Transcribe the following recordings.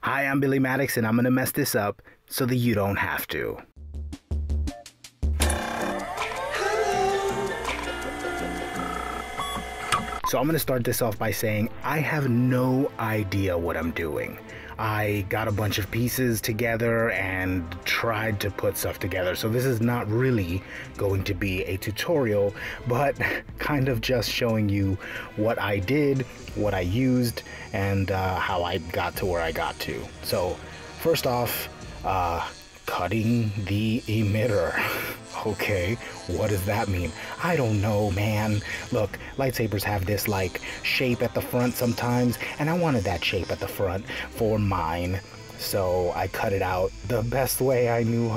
Hi, I'm Billy Maddox, and I'm gonna mess this up so that you don't have to. So I'm gonna start this off by saying I have no idea what I'm doing. I got a bunch of pieces together and tried to put stuff together. So this is not really going to be a tutorial, but kind of just showing you what I did, what I used, and how I got to where I got to. So first off, cutting the emitter. Okay, what does that mean? I don't know, man. Look, lightsabers have this like shape at the front sometimes, and I wanted that shape at the front for mine. So I cut it out the best way I knew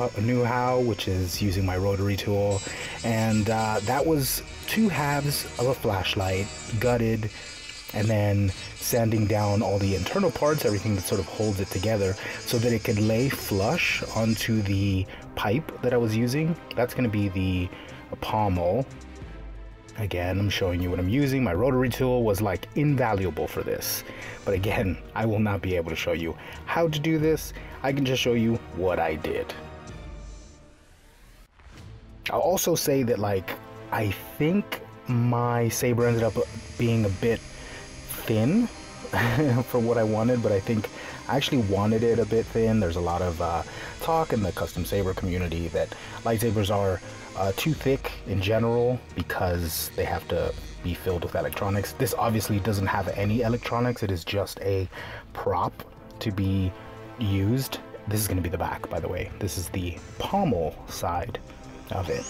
how, which is using my rotary tool. And that was 2 halves of a flashlight, gutted, and then sanding down all the internal parts, everything that sort of holds it together, so that it could lay flush onto the pipe that I was using. That's going to be the pommel. Again, I'm showing you what I'm using. My rotary tool was like invaluable for this. But again, I will not be able to show you how to do this. I can just show you what I did. I'll also say that I think my saber ended up being a bit thin for what I wanted, but I think I actually wanted it a bit thin. There's a lot of talk in the custom saber community that lightsabers are too thick in general because they have to be filled with electronics. This obviously doesn't have any electronics. It is just a prop to be used. This is going to be the back, by the way. This is the pommel side of it.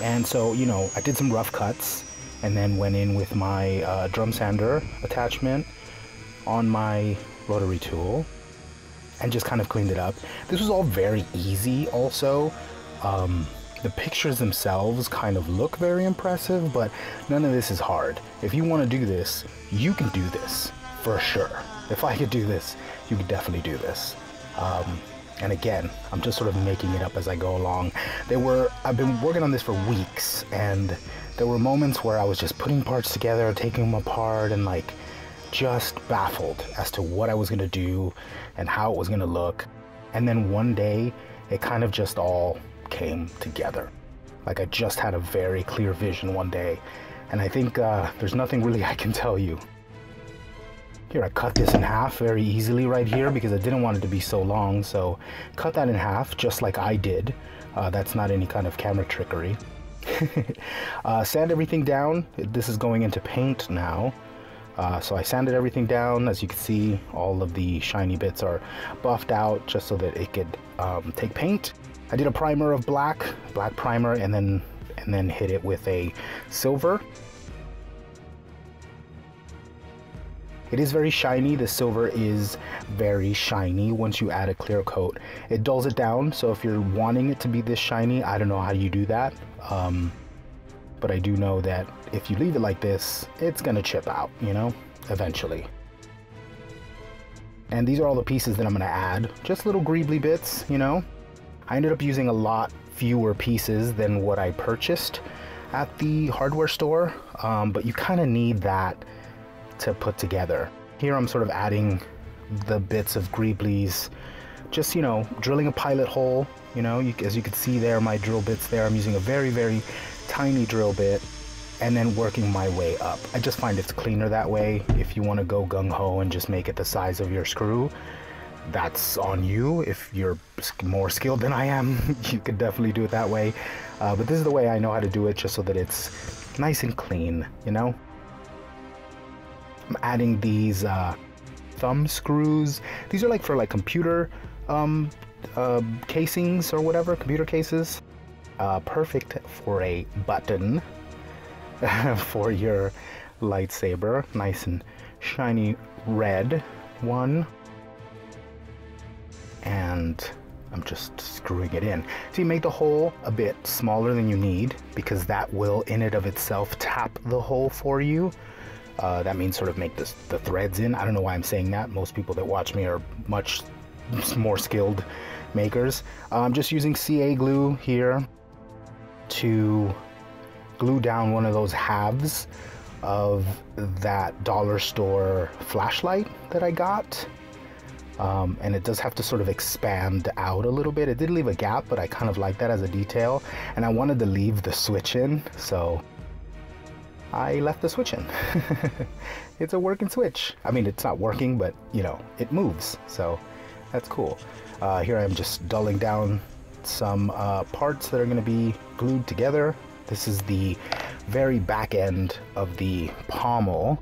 And so, you know, I did some rough cuts and then went in with my drum sander attachment on my rotary tool and just kind of cleaned it up. This was all very easy also. The pictures themselves kind of look very impressive, but none of this is hard. If you want to do this, you can do this for sure. If I could do this, you could definitely do this. And again, I'm just sort of making it up as I go along. I've been working on this for weeks, and there were moments where I was just putting parts together, taking them apart, and just baffled as to what I was gonna do and how it was gonna look. And then one day, it kind of just all came together. I just had a very clear vision one day, and I think there's nothing really I can tell you. Here, I cut this in half very easily right here because I didn't want it to be so long, so cut that in half just like I did. That's not any kind of camera trickery. Sand everything down. This is going into paint now. So I sanded everything down. As you can see, all of the shiny bits are buffed out just so that it could take paint. I did a primer of black primer, and then hit it with a silver. It is very shiny. The silver is very shiny once you add a clear coat. It dulls it down, so if you're wanting it to be this shiny, I don't know how you do that. But I do know that if you leave it like this, it's gonna chip out, you know, eventually. And these are all the pieces that I'm gonna add. Just little greebly bits, you know. I ended up using a lot fewer pieces than what I purchased at the hardware store, but you kind of need that to put together. Here I'm sort of adding the bits of greeblies, just, you know, drilling a pilot hole, you know, as you can see there, my drill bits there, I'm using a very, very tiny drill bit, and then working my way up. I just find it's cleaner that way. If you want to go gung-ho and just make it the size of your screw, that's on you. If you're more skilled than I am, you could definitely do it that way. But this is the way I know how to do it, just so that it's nice and clean, you know? I'm adding these thumb screws. These are for computer casings or whatever, computer cases. Perfect for a button for your lightsaber. Nice and shiny red one. And I'm just screwing it in. So you make the hole a bit smaller than you need, because that will in and of itself tap the hole for you. That means sort of make the threads in. I don't know why I'm saying that. Most people that watch me are much more skilled makers. I'm just using CA glue here to glue down one of those halves of that dollar store flashlight that I got. And it does have to sort of expand out a little bit. It did leave a gap, but I kind of like that as a detail, and I wanted to leave the switch in, so I left the switch in. It's a working switch. I mean, it's not working, but you know, it moves, so that's cool. Here I am just dulling down some parts that are going to be glued together. This is the very back end of the pommel,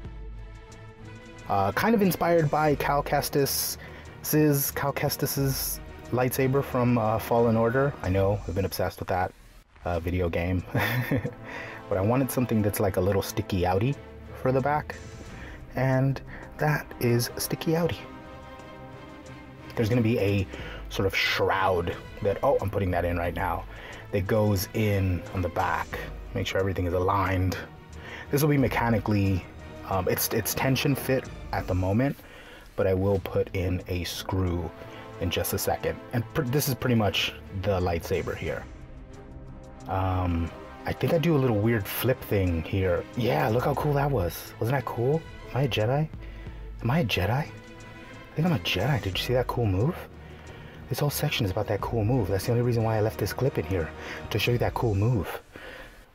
kind of inspired by Cal Kestis's lightsaber from Fallen Order. I know, I've been obsessed with that video game. But I wanted something that's like a little sticky outy for the back, and that is sticky outy. There's going to be a sort of shroud that, oh, I'm putting that in right now, that goes in on the back. Make sure everything is aligned. This will be mechanically, it's tension fit at the moment, but I will put in a screw in just a second. And this is pretty much the lightsaber here. I think I do a little weird flip thing here. Yeah, look how cool that was. Wasn't that cool? Am I a Jedi? Am I a Jedi? I think I'm a Jedi. Did you see that cool move? This whole section is about that cool move. That's the only reason why I left this clip in here, to show you that cool move.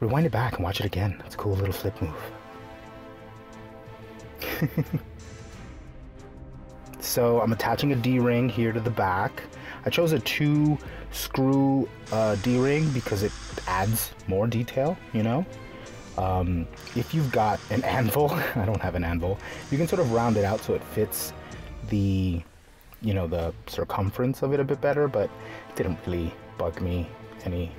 Rewind it back and watch it again. It's a cool little flip move. So I'm attaching a D-ring here to the back. I chose a 2-screw D-ring because it adds more detail, you know? If you've got an anvil, I don't have an anvil, you can sort of round it out so it fits the, you know, the circumference of it a bit better, but it didn't really bug me any,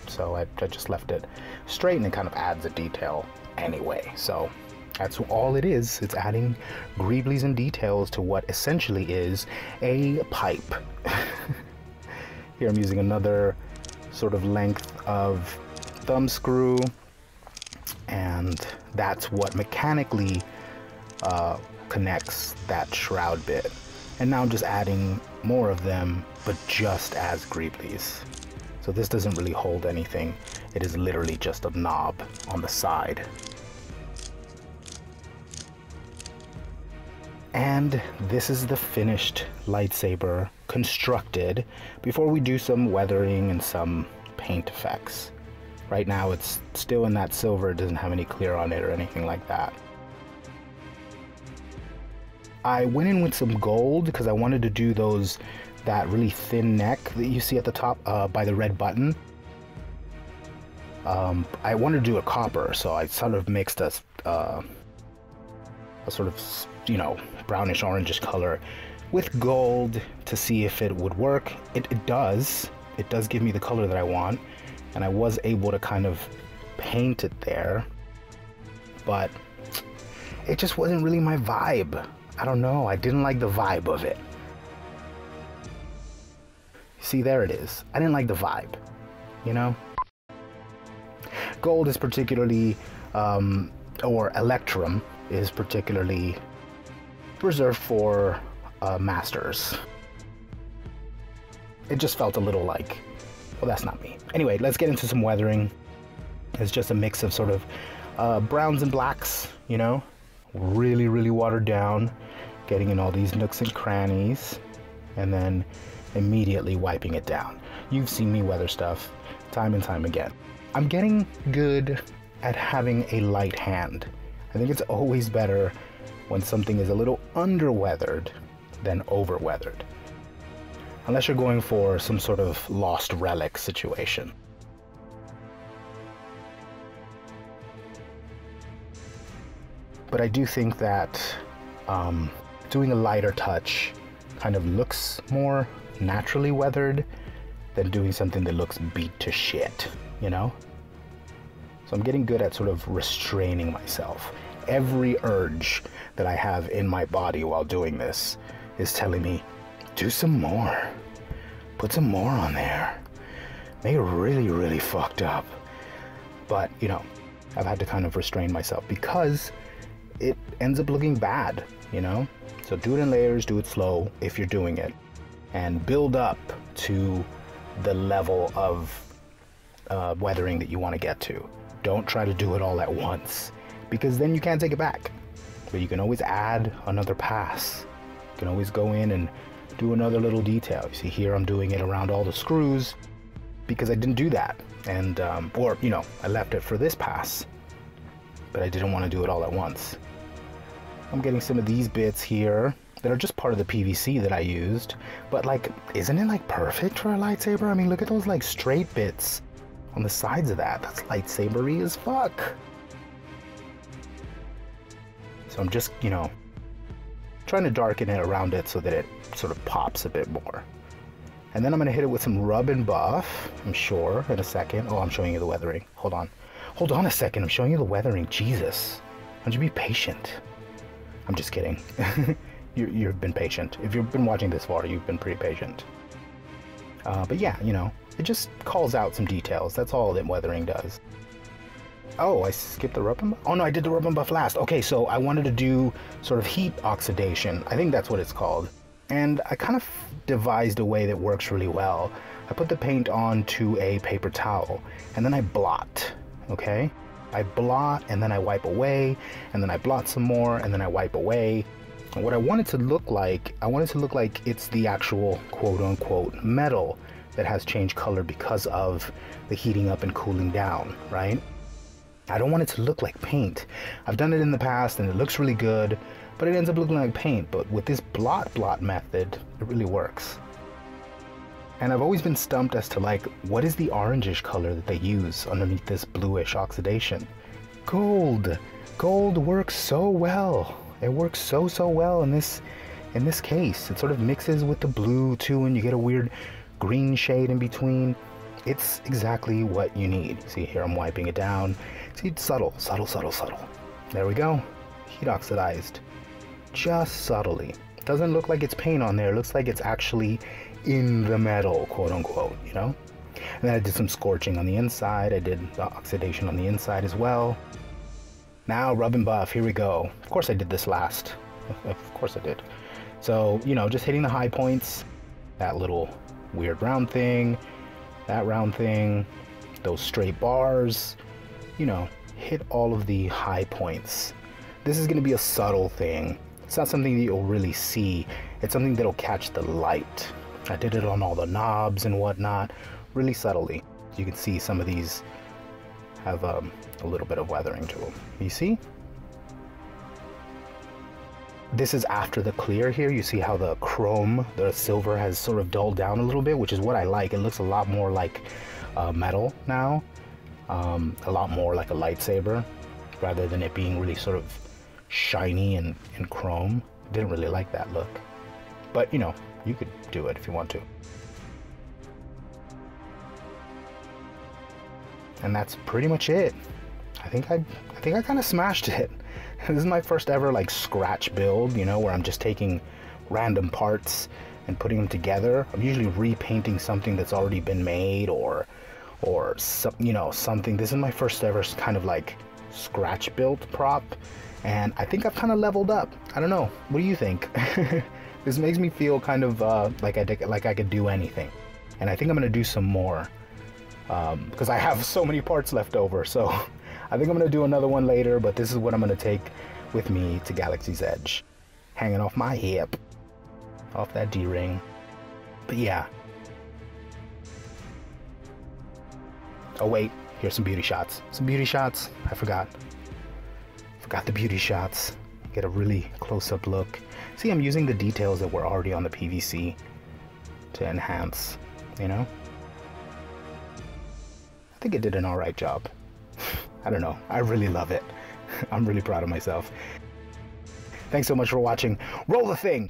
so I just left it straight, and it kind of adds a detail anyway. So that's all it is. It's adding greeblies and details to what essentially is a pipe. Here I'm using another sort of length of thumb screw, and that's what mechanically connects that shroud bit. And now I'm just adding more of them, but just as greeblies. So this doesn't really hold anything. It is literally just a knob on the side. And this is the finished lightsaber constructed before we do some weathering and some paint effects. Right now it's still in that silver, it doesn't have any clear on it or anything like that. I went in with some gold because I wanted to do that really thin neck that you see at the top by the red button. I wanted to do a copper, so I sort of mixed a sort of, you know, brownish orangish color with gold to see if it would work. It does. It does give me the color that I want, and I was able to kind of paint it there, but it just wasn't really my vibe. I don't know, I didn't like the vibe of it. See, there it is. I didn't like the vibe, you know? Gold is particularly, or Electrum is particularly reserved for masters. It just felt a little like, well, that's not me. Anyway, let's get into some weathering. It's just a mix of sort of browns and blacks, you know? Really, really watered down, getting in all these nooks and crannies, and then immediately wiping it down. You've seen me weather stuff time and time again. I'm getting good at having a light hand. I think it's always better when something is a little under-weathered than over-weathered. Unless you're going for some sort of lost relic situation. But I do think that doing a lighter touch kind of looks more naturally weathered than doing something that looks beat to shit, you know? So I'm getting good at sort of restraining myself. Every urge that I have in my body while doing this is telling me, do some more. Put some more on there. Make it really, really fucked up. But, you know, I've had to kind of restrain myself because it ends up looking bad, you know? So do it in layers, do it slow if you're doing it, and build up to the level of weathering that you want to get to. Don't try to do it all at once, because then you can't take it back. But you can always add another pass, You can always go in and do another little detail. You see here I'm doing it around all the screws because I didn't do that. And, or, you know, I left it for this pass, but I didn't want to do it all at once. I'm getting some of these bits here that are just part of the PVC that I used, but like, isn't it like perfect for a lightsaber? I mean, look at those like straight bits on the sides of that. That's lightsaber-y as fuck. So I'm just, you know, trying to darken it around it so that it sort of pops a bit more. And then I'm going to hit it with some rub and buff, I'm sure, in a second. Oh, I'm showing you the weathering. Hold on. Hold on a second. I'm showing you the weathering. Jesus. Why don't you be patient? I'm just kidding. You've been patient. If you've been watching this far, you've been pretty patient. But yeah, you know, it just calls out some details. That's all that weathering does. Oh, I skipped the rub and buff? Oh no, I did the rub and buff last. Okay, so I wanted to do sort of heat oxidation. I think that's what it's called. And I kind of devised a way that works really well. I put the paint onto a paper towel and then I blot, okay? I blot and then I wipe away and then I blot some more and then I wipe away. And what I want it to look like, it's the actual quote-unquote metal that has changed color because of the heating up and cooling down, right? I don't want it to look like paint. I've done it in the past and it looks really good, but it ends up looking like paint. But with this blot method, it really works. And I've always been stumped as to like, what is the orangish color that they use underneath this bluish oxidation? Gold. Gold works so well. It works so well in this case. It sort of mixes with the blue too, and you get a weird green shade in between. It's exactly what you need. See here, I'm wiping it down. See, subtle. There we go. Heat oxidized. Just subtly. Doesn't look like it's paint on there. It looks like it's actually in the metal, quote unquote, you know? And then I did some scorching on the inside. I did the oxidation on the inside as well. Now, rub and buff, here we go. Of course I did this last. Of course I did. So, you know, just hitting the high points. That little weird round thing. That round thing. Those straight bars. You know, hit all of the high points. This is going to be a subtle thing. It's not something that you'll really see. It's something that'll catch the light. I did it on all the knobs and whatnot, really subtly. You can see some of these have a little bit of weathering to them. You see? This is after the clear here. You see how the chrome, the silver has sort of dulled down a little bit, which is what I like. It looks a lot more like metal now. A lot more like a lightsaber, rather than it being really sort of shiny and chrome. Didn't really like that look. But, you know, you could do it if you want to. And that's pretty much it. I think I kind of smashed it. This is my first ever like scratch build, you know, where I'm just taking random parts and putting them together. I'm usually repainting something that's already been made or some, you know, something. This is my first ever kind of like scratch built prop, and I think I've kind of leveled up. I don't know. What do you think? This makes me feel kind of like I could do anything, and I think I'm gonna do some more because I have so many parts left over. So I think I'm gonna do another one later, but this is what I'm gonna take with me to Galaxy's Edge, hanging off my hip, off that D-ring. But yeah. Oh wait, here's some beauty shots. Some beauty shots. I forgot the beauty shots. Get a really close-up look. See, I'm using the details that were already on the PVC to enhance, you know? I think it did an alright job. I don't know. I really love it. I'm really proud of myself. Thanks so much for watching. Roll the thing!